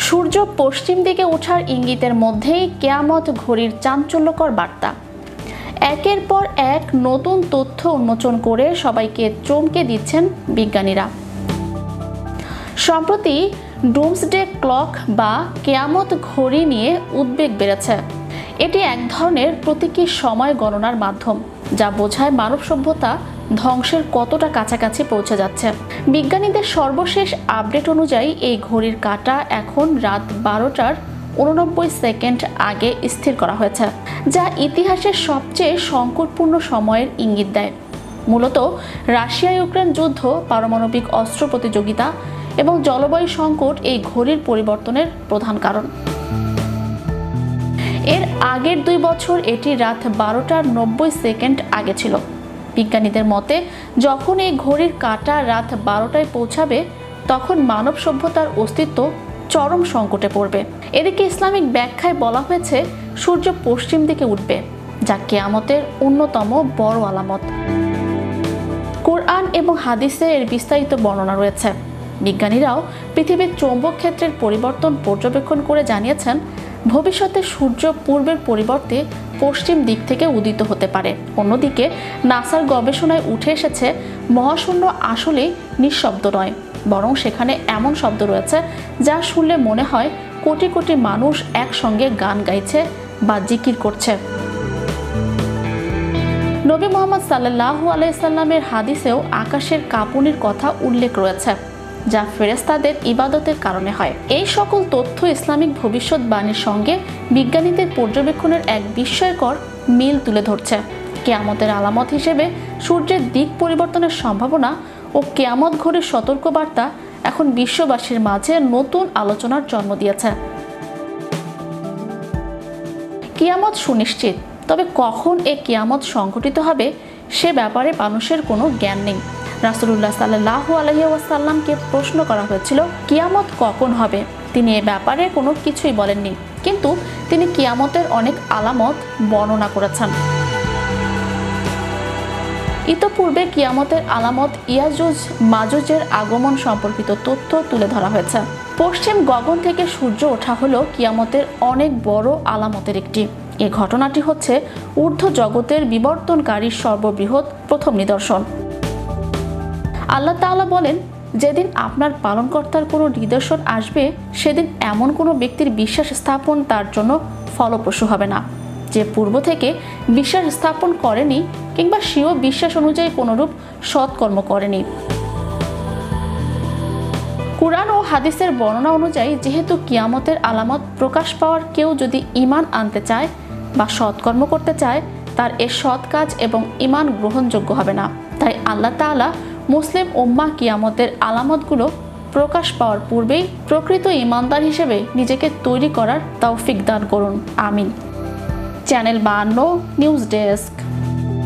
সূর্য পশ্চিম দিকে ওঠার ইঙ্গিতের মধ্যেই কিয়ামত ঘড়ির চাঞ্চল্যকর বার্তা। একের পর এক নতুন তথ্য উন্মোচন করে সবাইকে চমকে দিচ্ছেন বিজ্ঞানীরা। সম্প্রতি ডুমসডে ক্লক বা কিয়ামত ঘড়ি নিয়ে উদ্বেগ বেড়েছে। এটি এক ধরনের প্রতীকী সময় গণনার মাধ্যম, যা বোঝায় মানব সভ্যতা ধ্বংসের কতটা কাছাকাছি পৌঁছে যাচ্ছে। বিজ্ঞানীদের সর্বশেষ আপডেট অনুযায়ী এই ঘড়ির কাঁটা এখন রাত 12:89 আগে স্থির করা হয়েছে, যা ইতিহাসের সবচেয়ে সংকটপূর্ণ সময়ের ইঙ্গিত দেয়। মূলত রাশিয়া ইউক্রেন যুদ্ধ, পারমাণবিক অস্ত্র প্রতিযোগিতা এবং জলবায়ু সংকট এই ঘড়ির পরিবর্তনের প্রধান কারণ। এর আগের 2 বছর এটি রাত 12:90 আগে ছিল। বিজ্ঞানীদের মতে, যখন এই ঘড়ির কাঁটা রাত 12টায় পৌঁছাবে, তখন মানব সভ্যতার অস্তিত্ব চরম সংকটে পড়বে। এদিকে ইসলামিক ব্যাখ্যায় বলা হয়েছে সূর্য পশ্চিম দিকে উঠবে, যা কিয়ামতের অন্যতম বড় আলামত। কোরআন এবং হাদিসে এর বিস্তারিত বর্ণনা রয়েছে। বিজ্ঞানীরাও পৃথিবীর চৌম্বক ক্ষেত্রের পরিবর্তন পর্যবেক্ষণ করে জানিয়েছেন, ভবিষ্যতে সূর্য পূর্বের পরিবর্তে পশ্চিম দিক থেকে উদিত হতে পারে। অন্যদিকে নাসার গবেষণায় উঠে এসেছে, মহাশূন্য আসলে নিঃশব্দ নয়, বরং সেখানে এমন শব্দ রয়েছে যা শুনলে মনে হয় কোটি কোটি মানুষ একসঙ্গে গান গাইছে বা জিকির করছে। নবী মুহাম্মদ সাল্লাল্লাহু আলাইহি সাল্লামের হাদিসেও আকাশের কাঁপুনির কথা উল্লেখ রয়েছে, যা ফেরেশতাদের ইবাদতের কারণে হয়। এই সকল তথ্য ইসলামিক ভবিষ্যৎবাণীর সঙ্গে বিজ্ঞানীদের পর্যবেক্ষণের এক বিস্ময়কর মিল তুলে ধরছে। কিয়ামতের আলামত হিসেবে সূর্যের দিক পরিবর্তনের সম্ভাবনা ও কিয়ামত ঘড়ির সতর্কবার্তা এখন বিশ্ববাসীর মাঝে নতুন আলোচনার জন্ম দিয়েছে। কিয়ামত সুনিশ্চিত, তবে কখন এই কিয়ামত সংঘটিত হবে সে ব্যাপারে মানুষের কোনো জ্ঞান নেই। রাসূলুল্লাহ সাল্লাল্লাহু আলাইহি ওয়াসাল্লামকে প্রশ্ন করা হয়েছিল কিয়ামত কখন হবে। তিনি এ ব্যাপারে কোনো কিছুই বলেননি, কিন্তু তিনি কিয়ামতের অনেক আলামত বর্ণনা করেছেন। ইতোপূর্বে কিয়ামতের আলামত ইয়াজুজ মাজুজের আগমন সম্পর্কিত তথ্য তুলে ধরা হয়েছে। পশ্চিম গগন থেকে সূর্য ওঠা হলো কিয়ামতের অনেক বড় আলামতের একটি। এই ঘটনাটি হচ্ছে ঊর্ধ্ব জগতের বিবর্তনকারী সর্ববৃহৎ প্রথম নিদর্শন। আল্লাহ তাআলা বলেন, যেদিন আপনার পালনকর্তার কোনো নিদর্শন আসবে, সেদিন এমন কোনো ব্যক্তির বিশ্বাস স্থাপন তার জন্য ফলপ্রসূ হবে না, যে পূর্ব থেকে বিশ্বাস স্থাপন করেনি কিংবা স্বীয় বিশ্বাস অনুযায়ী কোনরূপ সৎকর্ম করেনি। কুরআন ও হাদিসের বর্ণনা অনুযায়ী, যেহেতু কিয়ামতের আলামত প্রকাশ পাওয়ার কেউ যদি ঈমান আনতে চায় বা সৎকর্ম করতে চায়, তার এ সৎ কাজ এবং ঈমান গ্রহণযোগ্য হবে না। তাই আল্লাহ তাআলা মুসলিম উম্মাহ কিয়ামতের আলামতগুলো প্রকাশ পাওয়ার পূর্বেই প্রকৃত ঈমানদার হিসেবে নিজেকে তৈরি করার তৌফিক দান করুন। আমিন। Channel 52 news desk.